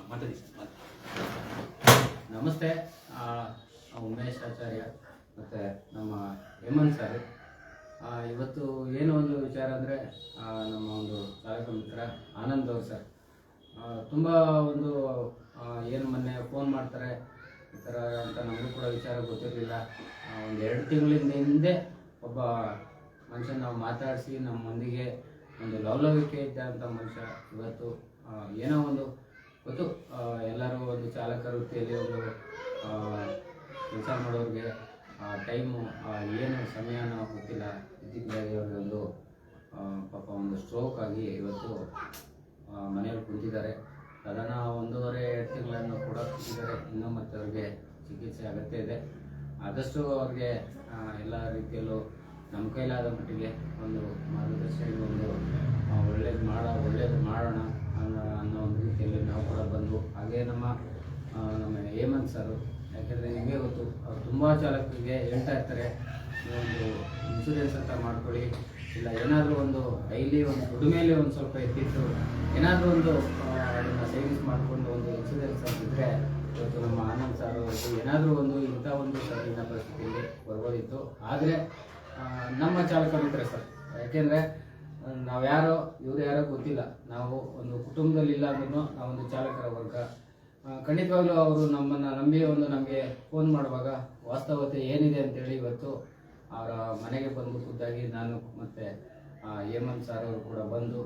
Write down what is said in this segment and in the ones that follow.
ಮಾತಾಡಿ ಸರ್. ನಮಸ್ತೆ, ಉಮೇಶ್ ಆಚಾರ್ಯ ಮತ್ತು ನಮ್ಮ ಹೇಮಂತ್ ಸರ್. ಇವತ್ತು ಏನು ಒಂದು ವಿಚಾರ ಅಂದರೆ, ನಮ್ಮ ಒಂದು ಚಾಲಕ ಮಿತ್ರ ಆನಂದ್ ಅವರು ಸರ್ ತುಂಬ ಒಂದು ಏನು ಮೊನ್ನೆ ಫೋನ್ ಮಾಡ್ತಾರೆ ಈ ಥರ ಅಂತ ನಮಗೂ ಕೂಡ ವಿಚಾರ ಗೊತ್ತಿರಲಿಲ್ಲ. ಒಂದು 2 ತಿಂಗಳಿಂದ ಹಿಂದೆ ಒಬ್ಬ ಮನುಷ್ಯ ನಾವು ಮಾತಾಡಿಸಿ ನಮ್ಮೊಂದಿಗೆ ಒಂದು ಲವಲವಿಕೆ ಇದ್ದಂಥ ಮನುಷ್ಯ ಇವತ್ತು ಏನೋ ಒಂದು ಗೊತ್ತು, ಎಲ್ಲರೂ ಒಂದು ಚಾಲಕ ವೃತ್ತಿಯಲ್ಲಿ ಒಂದು ಕೆಲಸ ಮಾಡೋರಿಗೆ ಟೈಮು ಏನು ಸಮಯನ ಗೊತ್ತಿಲ್ಲ. ಇದ್ದಕ್ಕಿದ್ದಾಗೆ ಅವ್ರಿಗೆ ಒಂದು ಪಾಪ ಒಂದು ಸ್ಟ್ರೋಕ್ ಆಗಿ ಇವತ್ತು ಮನೆಯಲ್ಲಿ ಕುಂತಿದ್ದಾರೆ. ಸಾಧಾರಣ 1.5-2 ತಿಂಗಳನ್ನು ಕೂಡ ಕುಂತಿದ್ದಾರೆ. ಇನ್ನೂ ಮತ್ತೆ ಅವ್ರಿಗೆ ಚಿಕಿತ್ಸೆ ಅಗತ್ಯ ಇದೆ. ಆದಷ್ಟು ಅವ್ರಿಗೆ ಎಲ್ಲ ರೀತಿಯಲ್ಲೂ ನಮ್ಮ ಕೈಲಾದ ಮಟ್ಟಿಗೆ ಒಂದು ಮಾರ್ಗದರ್ಶನ, ಒಂದು ಒಳ್ಳೇದು ಮಾಡೋಣ ಅನ್ನೋ ಒಂದು ರೀತಿಯಲ್ಲಿ ನಾವು ಕೂಡ ಬಂದು, ಹಾಗೆ ನಮ್ಮ ಹೇಮಂತ್ ಸರು, ಯಾಕೆಂದರೆ ನಿಮಗೆ ಗೊತ್ತು, ಅವ್ರು ತುಂಬ ಚಾಲಕರಿಗೆ ಹೇಳ್ತಾ ಇರ್ತಾರೆ, ಒಂದು ಇನ್ಶೂರೆನ್ಸ್ ಅಂತ ಮಾಡ್ಕೊಳ್ಳಿ, ಇಲ್ಲ ಏನಾದರೂ ಒಂದು ಡೈಲಿ ಒಂದು ದುಡಿಮೆಯಲ್ಲಿ ಒಂದು ಸ್ವಲ್ಪ ಎತ್ತಿತ್ತು ಏನಾದರೂ ಒಂದು ಅದನ್ನು ಸೇವಿಂಗ್ಸ್ ಮಾಡಿಕೊಂಡು ಒಂದು ಇನ್ಶೂರೆನ್ಸ್ ಅಂತಿದ್ರೆ ಇವತ್ತು ನಮ್ಮ ಆನಂದ್ ಸಾರು ಏನಾದರೂ ಒಂದು ಇಂಥ ಒಂದು ಸರಿನ ಪರಿಸ್ಥಿತಿಯಲ್ಲಿ ಬರ್ಬೋದಿತ್ತು. ಆದರೆ ನಮ್ಮ ಚಾಲಕ ಮಿತ್ರ ಸರ್, ಯಾಕೆಂದರೆ ಇವರು ಯಾರೋ ಗೊತ್ತಿಲ್ಲ, ನಾವು ಒಂದು ಕುಟುಂಬದಲ್ಲಿ ಇಲ್ಲ ಅಂದ್ರೂ ನಾವೊಂದು ಚಾಲಕರ ವರ್ಗ. ಖಂಡಿತವಾಗ್ಲೂ ಅವರು ನಮ್ಮನ್ನು ನಂಬಿ ನಮಗೆ ಫೋನ್ ಮಾಡುವಾಗ ವಾಸ್ತವತೆ ಏನಿದೆ ಅಂತೇಳಿ ಇವತ್ತು ಅವರ ಮನೆಗೆ ಬಂದು ಖುದ್ದಾಗಿ ನಾನು ಮತ್ತು ಹೇಮಂತ್ ಸಾರ್ ಅವರು ಕೂಡ ಬಂದು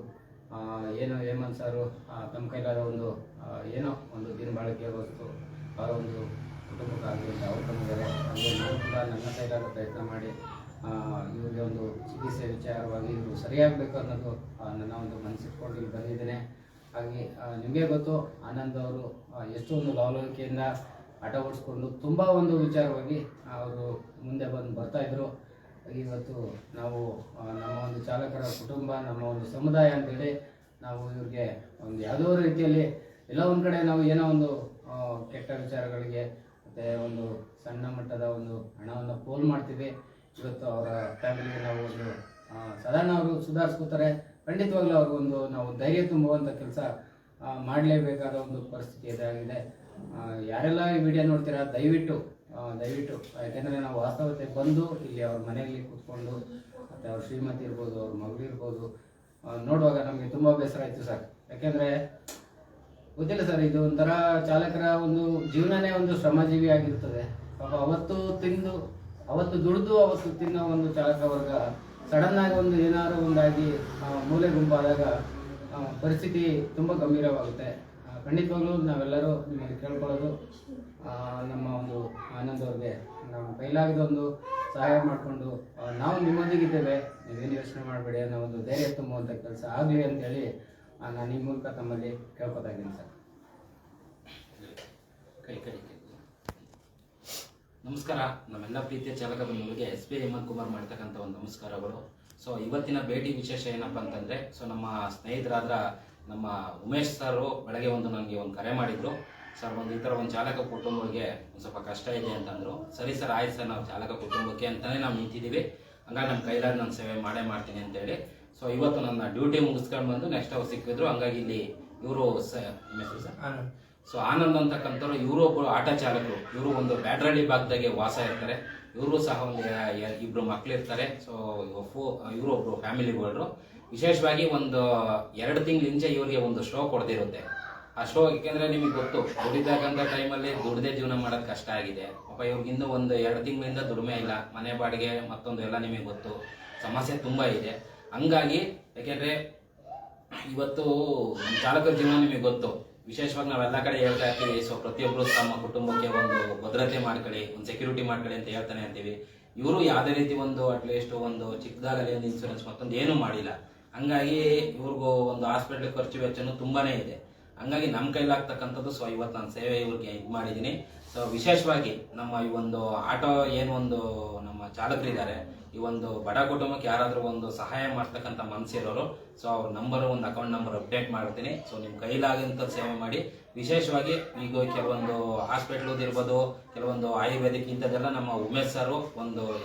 ಹೇಮಂತ್ ಸಾರು ತಮ್ಮ ಕೈಲಾದ ಏನೋ ಒಂದು ದಿನ ಬಾಳಿಕೆ ವಸ್ತು ಅವರ ಒಂದು ಕುಟುಂಬಕ್ಕಾಗಲಿ ಅಂತ ಅವ್ರು ತಂದಿದ್ದಾರೆ. ಹಾಗೆ ನಾನು ಕೂಡ ನನ್ನ ಕೈಲಾದ ಪ್ರಯತ್ನ ಮಾಡಿ ಇವರಿಗೆ ಒಂದು ಚಿಕಿತ್ಸೆ ವಿಚಾರವಾಗಿ ಇವರು ಸರಿಯಾಗಬೇಕು ಅನ್ನೋದು ನನ್ನ ಒಂದು ಮನಸ್ಸಿಟ್ಕೊಂಡು ಇಲ್ಲಿ ಬಂದಿದ್ದೇನೆ. ಹಾಗೆ ನಿಮಗೆ ಗೊತ್ತು, ಆನಂದ್ ಅವರು ಎಷ್ಟೊಂದು ಲವಲವಿಕೆಯಿಂದ ಆಟ ಓಡಿಸ್ಕೊಂಡು ತುಂಬ ಒಂದು ವಿಚಾರವಾಗಿ ಅವರು ಮುಂದೆ ಬರ್ತಾಯಿದ್ರು. ಇವತ್ತು ನಾವು ನಮ್ಮ ಒಂದು ಚಾಲಕರ ಕುಟುಂಬ, ನಮ್ಮ ಒಂದು ಸಮುದಾಯ ಅಂತೇಳಿ ನಾವು ಇವ್ರಿಗೆ ಒಂದು ಯಾವುದೋ ರೀತಿಯಲ್ಲಿ ಎಲ್ಲ ಒಂದು ಕಡೆ ನಾವು ಏನೋ ಒಂದು ಕೆಟ್ಟ ವಿಚಾರಗಳಿಗೆ ಮತ್ತು ಒಂದು ಸಣ್ಣ ಮಟ್ಟದ ಒಂದು ಹಣವನ್ನು ಪೋಲ್ ಮಾಡ್ತೀವಿ. ಇವತ್ತು ಅವರ ಫ್ಯಾಮಿಲಿಗೆ ನಾವು ಒಂದು ಸಾಧಾರಣ ಅವರು ಸುಧಾರಿಸ್ಕೋತಾರೆ. ಖಂಡಿತವಾಗ್ಲೂ ಅವ್ರಿಗೊಂದು ನಾವು ಧೈರ್ಯ ತುಂಬುವಂಥ ಕೆಲಸ ಮಾಡಲೇಬೇಕಾದ ಒಂದು ಪರಿಸ್ಥಿತಿ ಎದುರಾಗಿದೆ. ಯಾರೆಲ್ಲ ಈ ವಿಡಿಯೋ ನೋಡ್ತೀರಾ, ದಯವಿಟ್ಟು ಯಾಕೆಂದರೆ ನಾವು ವಾಸ್ತವತೆ ಬಂದು ಇಲ್ಲಿ ಅವ್ರ ಮನೆಯಲ್ಲಿ ಕೂತ್ಕೊಂಡು ಮತ್ತು ಅವ್ರ ಶ್ರೀಮತಿ ಇರ್ಬೋದು, ಅವ್ರ ಮಗಳು ಇರ್ಬೋದು ನೋಡುವಾಗ ನಮಗೆ ತುಂಬ ಬೇಸರ ಆಯಿತು ಸರ್. ಯಾಕೆಂದರೆ ಗೊತ್ತಿಲ್ಲ ಸರ್, ಇದು ಒಂಥರ ಚಾಲಕರ ಒಂದು ಜೀವನನೇ ಒಂದು ಶ್ರಮಜೀವಿ ಆಗಿರ್ತದೆ. ಪಾಪ ಅವತ್ತು ದುಡಿದು ಅವತ್ತು ತಿನ್ನೋ ಒಂದು ಚಾಲಕ ವರ್ಗ ಸಡನ್ ಆಗಿ ಏನಾದ್ರು ಒಂದಾಗಿ ಮೂಲೆ ಗುಂಪಾದಾಗ ಪರಿಸ್ಥಿತಿ ತುಂಬ ಗಂಭೀರವಾಗುತ್ತೆ. ಖಂಡಿತವಾಗ್ಲೂ ನಾವೆಲ್ಲರೂ ನಿಮಗೆ ಕೇಳ್ಕೊಳ್ಳೋದು, ನಮ್ಮ ಒಂದು ಆನಂದ್ ಅವ್ರಿಗೆ ನಾವು ಕೈಲಾಗದ ಒಂದು ಸಹಾಯ ಮಾಡಿಕೊಂಡು ನಾವು ನಿಮ್ಮೊಂದಿಗಿದ್ದೇವೆ, ನೀವೇನು ಯೋಚನೆ ಮಾಡಬೇಡಿ ಅನ್ನೋ ಒಂದು ಧೈರ್ಯ ತುಂಬುವಂಥ ಕೆಲಸ ಆಗಲಿ ಅಂತೇಳಿ ನಾನು ಈ ಮೂಲಕ ತಮ್ಮಲ್ಲಿ ಕೇಳ್ಕೊತಾ ಇದ್ದೀನಿ ಸರ್. ನಮಸ್ಕಾರ. ನಮ್ಮೆಲ್ಲ ಪ್ರೀತಿಯ ಚಾಲಕ ಬಂಧುಗಳಿಗೆ SP ಹೇಮಂತ್ ಕುಮಾರ್ ಮಾಡ್ತಕ್ಕಂಥ ಒಂದು ನಮಸ್ಕಾರಗಳು. ಸೊ ಇವತ್ತಿನ ಭೇಟಿ ವಿಶೇಷ ಏನಪ್ಪ ಅಂತಂದರೆ, ಸೊ ನಮ್ಮ ಸ್ನೇಹಿತರಾದ ನಮ್ಮ ಉಮೇಶ್ ಸರ್ ಬೆಳಗ್ಗೆ ನನಗೆ ಒಂದು ಕರೆ ಮಾಡಿದ್ರು. ಸರ್ ಈ ಥರ ಒಂದು ಚಾಲಕ ಕುಟುಂಬಕ್ಕೆ ಒಂದು ಸ್ವಲ್ಪ ಕಷ್ಟ ಇದೆ ಅಂತಂದರು. ಸರಿ ಸರ್, ಆಯ್ತು ಸರ್, ನಾವು ಚಾಲಕ ಕುಟುಂಬಕ್ಕೆ ಅಂತಲೇ ನಾವು ನಿಂತಿದ್ದೀವಿ, ಹಂಗಾಗಿ ನಮ್ಮ ಕೈಲಾದ ನಾನು ಸೇವೆ ಮಾಡ್ತೀನಿ ಅಂತೇಳಿ. ಸೊ ಇವತ್ತು ನನ್ನ ಡ್ಯೂಟಿ ಮುಗಿಸ್ಕೊಂಡು ಬಂದು ನೆಕ್ಸ್ಟ್ ಅವ್ರು ಸಿಕ್ಕಿದ್ರು. ಹಂಗಾಗಿ ಇಲ್ಲಿ ಇವರು ಸೊ ಆನಂದ್ ಅಂತಕ್ಕಂಥವ್ರು, ಇವರು ಒಬ್ಬರು ಆಟೋ ಚಾಲಕರು. ಇವರು ಒಂದು ಬ್ಯಾಡ್ರಳ್ಳಿ ಭಾಗದಾಗೆ ವಾಸ ಇರ್ತಾರೆ. ಇವರು ಸಹ ಒಂದು 2 ಮಕ್ಳು ಇರ್ತಾರೆ. ಸೊ ಇವರು ಒಬ್ರು ಫ್ಯಾಮಿಲಿ ಗೋಲ್ರು. ವಿಶೇಷವಾಗಿ ಒಂದು 2 ತಿಂಗಳ ಹಿಂದೆ ಇವರಿಗೆ ಒಂದು ಶೋ ಕೊಡ್ದಿರುತ್ತೆ. ಆ ಶೋ ಯಾಕೆಂದ್ರೆ ನಿಮಗೆ ಗೊತ್ತು, ದುಡಿದಾಗಂತ ಟೈಮಲ್ಲಿ ದುಡ್ದೇ ಜೀವನ ಮಾಡೋದು ಕಷ್ಟ ಆಗಿದೆ. ಪಾಪ ಇವ್ರಿಗಿಂದು ಒಂದು 2 ತಿಂಗಳಿಂದ ದುಡಿಮೆ ಇಲ್ಲ, ಮನೆ ಬಾಡಿಗೆ ಮತ್ತೊಂದು ಎಲ್ಲ ನಿಮಗೆ ಗೊತ್ತು, ಸಮಸ್ಯೆ ತುಂಬ ಇದೆ. ಹಂಗಾಗಿ ಯಾಕೆಂದ್ರೆ ಇವತ್ತು ಚಾಲಕರ ಜೀವನ ನಿಮಗೆ ಗೊತ್ತು, ವಿಶೇಷವಾಗಿ ನಾವೆಲ್ಲ ಕಡೆ ಹೇಳ್ತಾ ಇರ್ತೀವಿ. ಸೊ ಪ್ರತಿಯೊಬ್ಬರು ತಮ್ಮ ಕುಟುಂಬಕ್ಕೆ ಒಂದು ಭದ್ರತೆ ಮಾಡ್ಕೊಳ್ಳಿ, ಒಂದು ಸೆಕ್ಯೂರಿಟಿ ಮಾಡ್ಕೊಳ್ಳಿ ಅಂತ ಹೇಳ್ತಾನೆ ಇರ್ತೀವಿ. ಇವರು ಯಾವುದೇ ರೀತಿ ಅಟ್ಲೀಸ್ಟ್ ಒಂದು ಚಿಕ್ಕದಾಗಲಿ ಒಂದು ಇನ್ಶೂರೆನ್ಸ್ ಮತ್ತೊಂದು ಏನೂ ಮಾಡಿಲ್ಲ. ಹಂಗಾಗಿ ಇವ್ರಿಗೂ ಒಂದು ಹಾಸ್ಪಿಟ್ಲ್ ಖರ್ಚು ವೆಚ್ಚನೂ ತುಂಬಾನೇ ಇದೆ. ಹಂಗಾಗಿ ನಮ್ಮ ಕೈಲಾಗ್ತಕ್ಕಂಥದ್ದು ಸೊ ಇವತ್ತು ನಾನು ಸೇವೆ ಇವ್ರಿಗೆ ಇದು ಮಾಡಿದ್ದೀನಿ. ಸೊ ವಿಶೇಷವಾಗಿ ನಮ್ಮ ಈ ಒಂದು ಆಟೋ ನಮ್ಮ ಚಾಲಕರಿದ್ದಾರೆ, ಈ ಒಂದು ಬಡ ಕುಟುಂಬಕ್ಕೆ ಯಾರಾದರೂ ಒಂದು ಸಹಾಯ ಮಾಡ್ತಕ್ಕಂಥ ಮನಸ್ಸಿರೋರು, ಸೊ ಅವ್ರ ಒಂದು ಅಕೌಂಟ್ ನಂಬರ್ ಅಪ್ಡೇಟ್ ಮಾಡ್ತೀನಿ. ಸೊ ನಿಮ್ಮ ಕೈಲಾಗಂತ ಸೇವೆ ಮಾಡಿ. ವಿಶೇಷವಾಗಿ ಈಗ ಕೆಲವೊಂದು ಹಾಸ್ಪಿಟ್ಲುದು ಇರ್ಬೋದು, ಕೆಲವೊಂದು ಆಯುರ್ವೇದಿಕ್ ಇಂಥದ್ದೆಲ್ಲ ನಮ್ಮ ಉಮೇಶ್ ಸರ್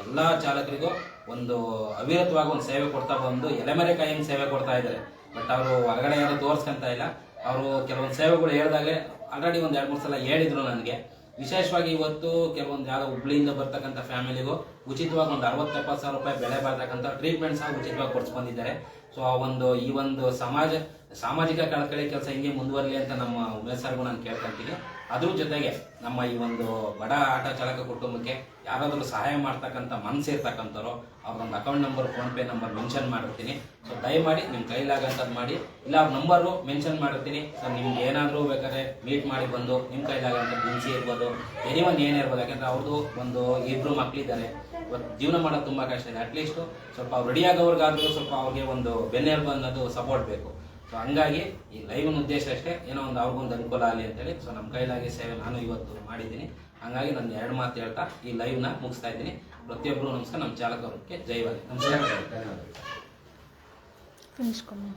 ಎಲ್ಲ ಚಾಲಕರಿಗೂ ಒಂದು ಅವಿರತವಾಗಿ ಒಂದು ಸೇವೆ ಕೊಡ್ತಾ ಬಂದು ಎಲೆಮರೆ ಕಾಯಿನ ಸೇವೆ ಕೊಡ್ತಾ ಇದ್ದಾರೆ. ಬಟ್ ಅವರು ಹೊರಗಡೆ ಯಾರು ತೋರಿಸ್ಕೊಂತ ಇಲ್ಲ. ಅವರು ಕೆಲವೊಂದು ಸೇವೆಗಳು ಹೇಳಿದಾಗಲೇ ಆಲ್ರೆಡಿ ಒಂದು 2-3 ಸಲ ಹೇಳಿದ್ರು ನನಗೆ. ವಿಶೇಷವಾಗಿ ಇವತ್ತು ಕೆಲವೊಂದು ಯಾವುದೋ ಹುಬ್ಳಿಯಿಂದ ಬರ್ತಕ್ಕಂಥ ಫ್ಯಾಮಿಲಿಗೂ ಉಚಿತವಾಗಿ ಒಂದು 60-70 ಸಾವಿರ ರೂಪಾಯಿ ಬೆಲೆ ಬಾಳ್ತಕ್ಕಂಥ ಟ್ರೀಟ್ಮೆಂಟ್ ಸಹ ಉಚಿತವಾಗಿ ಕೊಡಿಸ್ಬಂದಿದ್ದಾರೆ. ಸೊ ಈ ಒಂದು ಸಾಮಾಜಿಕ ಕಳಕಳಿ ಕೆಲಸ ಹಿಂಗೆ ಮುಂದುವರಲಿ ಅಂತ ನಮ್ಮ ಉಮೇಶ್ ಸರ್ಗೂ ನಾನು ಕೇಳ್ಕೊಂತೀನಿ. ಅದ್ರ ಜೊತೆಗೆ ನಮ್ಮ ಈ ಒಂದು ಬಡ ಆಟೋ ಚಾಲಕ ಕುಟುಂಬಕ್ಕೆ ಯಾರಾದರೂ ಸಹಾಯ ಮಾಡ್ತಕ್ಕಂಥ ಮನಸ್ಸಿರ್ತಕ್ಕಂಥವ್ರು ಅವ್ರೊಂದು account number, PhonePe number mention ಮಾಡಿರ್ತೀನಿ. ಸೊ ದಯಮಾಡಿ ನಿಮ್ಮ ಕೈಲಾಗಂಥದ್ದು ಮಾಡಿ, ಇಲ್ಲ ಅವ್ರ ನಂಬರು ಮೆನ್ಷನ್ ಮಾಡಿರ್ತೀನಿ. ಸೊ ನಿಮ್ಗೆ ಏನಾದರೂ ಬೇಕಾದ್ರೆ ಮೀಟ್ ಮಾಡಿ ಬಂದು ನಿಮ್ಮ ಕೈಲಾಗಂಥದ್ದು ದಿನಸಿ ಇರ್ಬೋದು, ಎನಿವನ್ ಏನಿರ್ಬೋದು. ಯಾಕಂದ್ರೆ ಅವ್ರದ್ದು ಒಂದು 2 ಮಕ್ಕಳಿದ್ದಾರೆ. ಇವತ್ತು ಜೀವನ ಮಾಡೋದು ತುಂಬ ಕಷ್ಟ ಇದೆ. ಅಟ್ಲೀಸ್ಟು ಸ್ವಲ್ಪ ಅವ್ರು ರೆಡಿಯಾಗೋರ್ಗಾದ್ರೂ ಸ್ವಲ್ಪ ಅವ್ರಿಗೆ ಒಂದು ಬೆನ್ನೆಲುಬು ಅನ್ನೋದು ಸಪೋರ್ಟ್ ಬೇಕು. ಸೊ ಹಂಗಾಗಿ ಈ ಲೈವ್ನ ಉದ್ದೇಶ ಅಷ್ಟೇ, ಏನೋ ಒಂದು ಅವ್ರಿಗೊಂದು ಅನುಕೂಲ ಆಗಲಿ ಅಂತೇಳಿ. ಸೊ ನಮ್ಮ ಕೈಲಾಗಿ ಸೇವೆ ನಾನು ಇವತ್ತು ಮಾಡಿದ್ದೀನಿ. ಹಂಗಾಗಿ ನಾನು 2 ಮಾತು ಹೇಳ್ತಾ ಈ ಲೈವ್ನ ಮುಗಿಸ್ತಾ ಇದ್ದೀನಿ. ಪ್ರತಿಯೊಬ್ಬರು ನಮಸ್ಕಾರ. ನಮ್ಮ ಚಾಲಕರಿಗೆ ಜೈವಾಗಿ ನಮಸ್ಕಾರ. ಫಿನಿಶ್ ಕೊಡಿ.